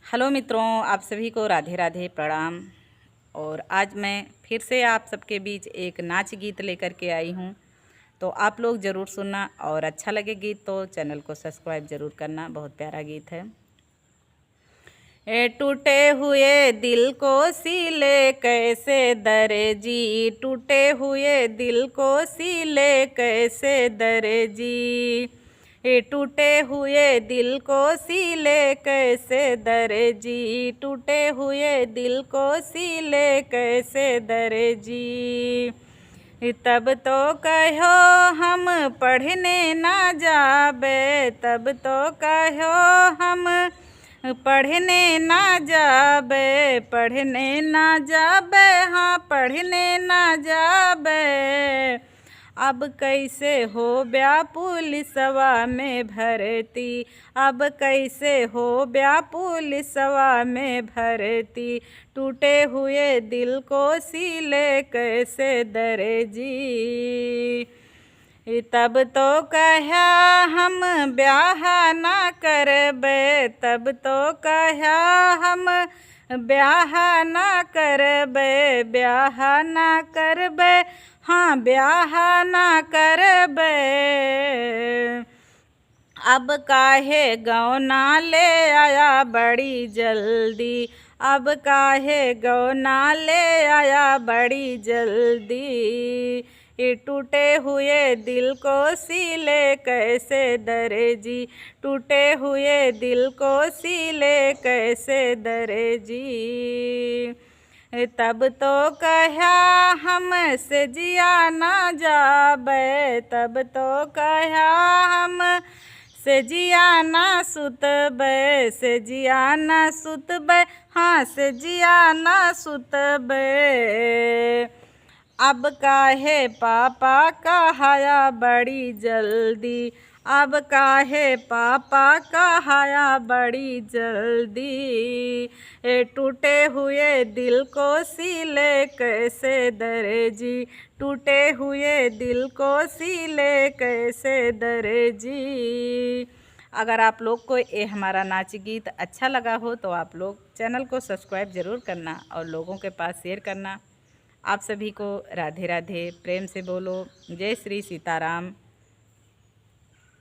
Hello मित्रों, आप सभी को राधे राधे प्रणाम। और आज मैं फिर से आप सबके बीच एक नाच गीत लेकर के आई हूँ, तो आप लोग ज़रूर सुनना और अच्छा लगे गीत तो चैनल को सब्सक्राइब ज़रूर करना। बहुत प्यारा गीत है। ए टूटे हुए दिल को सिले कैसे दर्जी, टूटे हुए दिल को सिले कैसे दर्जी, ए टूटे हुए दिल को सिले कैसे दर्जी, टूटे हुए दिल को सिले कैसे दर्जी। तब तो कहो हम पढ़ने ना जाबे, तब तो कहो हम पढ़ने ना जाबे, पढ़ने ना जाबे, हाँ पढ़ने ना जाबे। अब कैसे हो ब्या पुलिसवा में भर्ती, अब कैसे हो ब्या पुलिसवा में भर्ती, टूटे हुए दिल को सिले कैसे दर्जी। तब तो कहा हम ब्याह ना करबे, तब तो कहा हम ब्याह ना करबे, ब्याह ना करबे, हाँ ब्याह ना करबे। अब काहे गौना ले आया बड़ी जल्दी, अब काहे गौना ले आया बड़ी जल्दी, ये टूटे हुए दिल को सिले कैसे दर्जी, टूटे हुए दिल को सिले कैसे दर्जी। तब तो कहा हम से जिया ना जाबे, तब तो कहा हम से जिया ना सुतबे, से जिया ना सुतबे, हाँ से जिया ना सुतबे। अब काहे पापा कहाया बड़ी जल्दी, अब काहे पापा कहाया बड़ी जल्दी, ए टूटे हुए दिल को सिले कैसे दर्जी, टूटे हुए दिल को सिले कैसे दर्जी। अगर आप लोग को ये हमारा नाच गीत अच्छा लगा हो तो आप लोग चैनल को सब्सक्राइब ज़रूर करना और लोगों के पास शेयर करना। आप सभी को राधे राधे, प्रेम से बोलो जय श्री सीताराम।